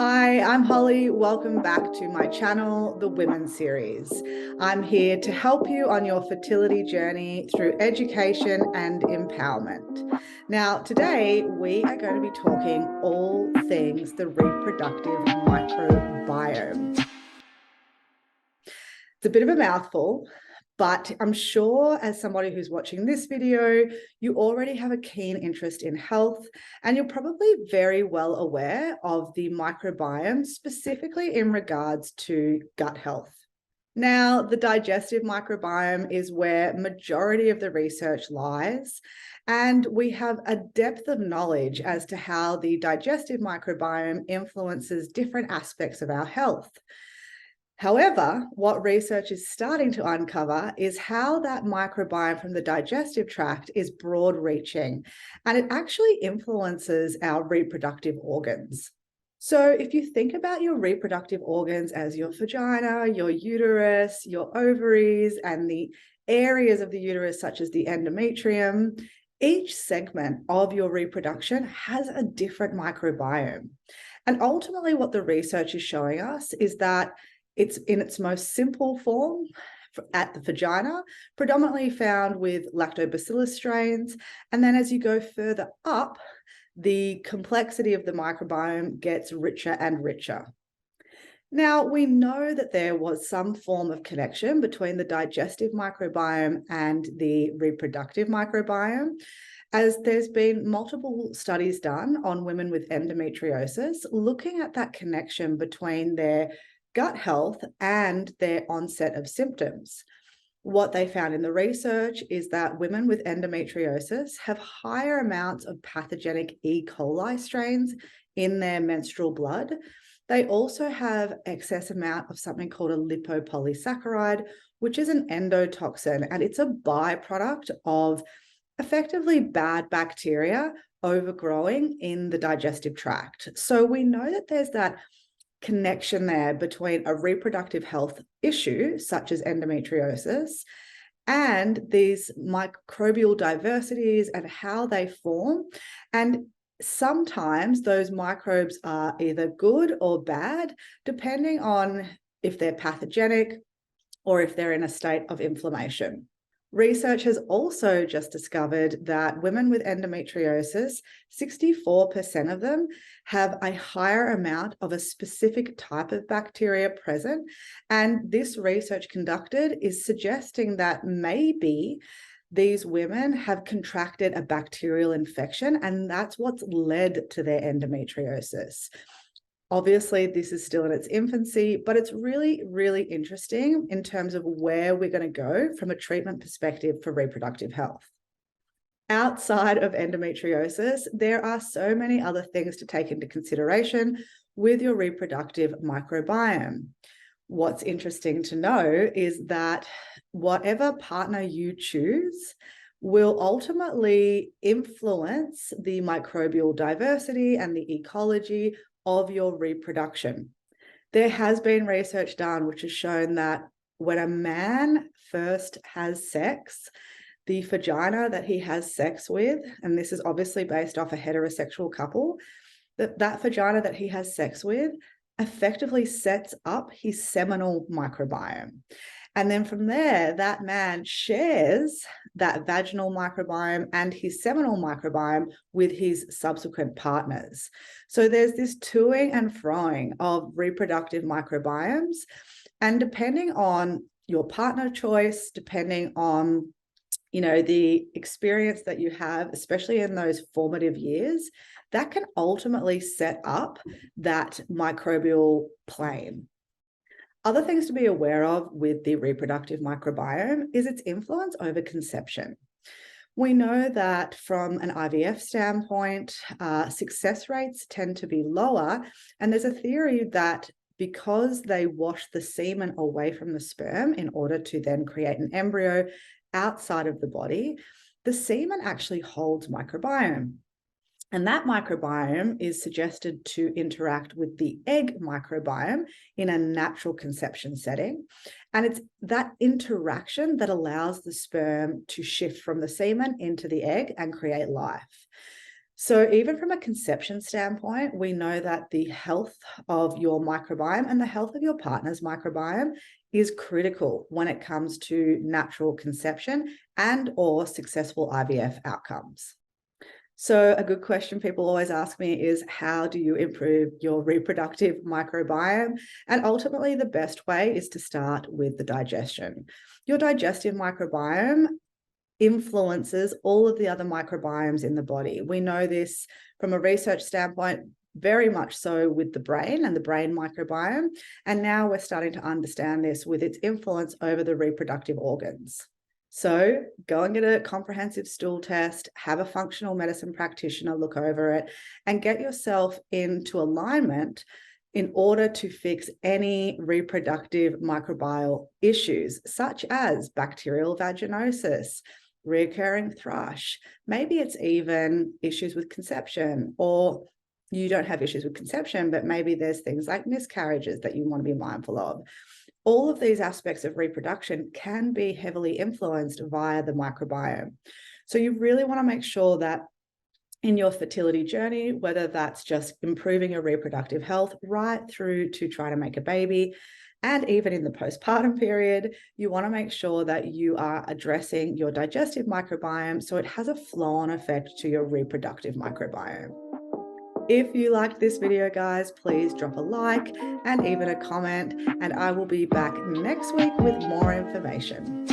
Hi, I'm Holly. Welcome back to my channel, the Women Series. I'm here to help you on your fertility journey through education and empowerment. Now, today we are going to be talking all things the reproductive microbiome. It's a bit of a mouthful, but I'm sure as somebody who's watching this video, you already have a keen interest in health, and you're probably very well aware of the microbiome, specifically in regards to gut health. Now, the digestive microbiome is where majority of the research lies, and we have a depth of knowledge as to how the digestive microbiome influences different aspects of our health. However, what research is starting to uncover is how that microbiome from the digestive tract is broad reaching, and it actually influences our reproductive organs. So if you think about your reproductive organs as your vagina, your uterus, your ovaries, and the areas of the uterus such as the endometrium, each segment of your reproduction has a different microbiome. And ultimately what the research is showing us is that it's in its most simple form at the vagina, predominantly found with lactobacillus strains. And then as you go further up, the complexity of the microbiome gets richer and richer. Now, we know that there was some form of connection between the digestive microbiome and the reproductive microbiome, as there's been multiple studies done on women with endometriosis, looking at that connection between their gut health and their onset of symptoms. What they found in the research is that women with endometriosis have higher amounts of pathogenic E. coli strains in their menstrual blood. They also have excess amount of something called a lipopolysaccharide, which is an endotoxin, and it's a byproduct of effectively bad bacteria overgrowing in the digestive tract. So we know that there's that connection there between a reproductive health issue such as endometriosis and these microbial diversities and how they form. And sometimes those microbes are either good or bad, depending on if they're pathogenic or if they're in a state of inflammation. Research has also just discovered that women with endometriosis, 64% of them have a higher amount of a specific type of bacteria present. And this research conducted is suggesting that maybe these women have contracted a bacterial infection, and that's what's led to their endometriosis. Obviously, this is still in its infancy, but it's really, really interesting in terms of where we're going to go from a treatment perspective for reproductive health. Outside of endometriosis, there are so many other things to take into consideration with your reproductive microbiome. What's interesting to know is that whatever partner you choose will ultimately influence the microbial diversity and the ecology of your reproduction. There has been research done which has shown that when a man first has sex, the vagina that he has sex with, and this is obviously based off a heterosexual couple, that vagina that he has sex with effectively sets up his seminal microbiome. And then from there, that man shares that vaginal microbiome and his seminal microbiome with his subsequent partners. So there's this toing and froing of reproductive microbiomes. And depending on your partner choice, depending on the experience that you have, especially in those formative years, that can ultimately set up that microbial plane. Other things to be aware of with the reproductive microbiome is its influence over conception. We know that from an IVF standpoint, success rates tend to be lower, and there's a theory that because they wash the semen away from the sperm in order to then create an embryo outside of the body, the semen actually holds microbiome. And that microbiome is suggested to interact with the egg microbiome in a natural conception setting. And it's that interaction that allows the sperm to shift from the semen into the egg and create life. So even from a conception standpoint, we know that the health of your microbiome and the health of your partner's microbiome is critical when it comes to natural conception and or successful IVF outcomes. So a good question people always ask me is, how do you improve your reproductive microbiome? And ultimately, the best way is to start with the digestion. Your digestive microbiome influences all of the other microbiomes in the body. We know this from a research standpoint, very much so with the brain and the brain microbiome. And now we're starting to understand this with its influence over the reproductive organs. So go and get a comprehensive stool test, have a functional medicine practitioner look over it, and get yourself into alignment in order to fix any reproductive microbial issues, such as bacterial vaginosis, recurring thrush. Maybe it's even issues with conception, or you don't have issues with conception, but maybe there's things like miscarriages that you want to be mindful of. All of these aspects of reproduction can be heavily influenced via the microbiome. So you really want to make sure that in your fertility journey, whether that's just improving your reproductive health right through to try to make a baby, and even in the postpartum period, you want to make sure that you are addressing your digestive microbiome so it has a flow-on effect to your reproductive microbiome. If you liked this video, guys, please drop a like and even a comment, and I will be back next week with more information.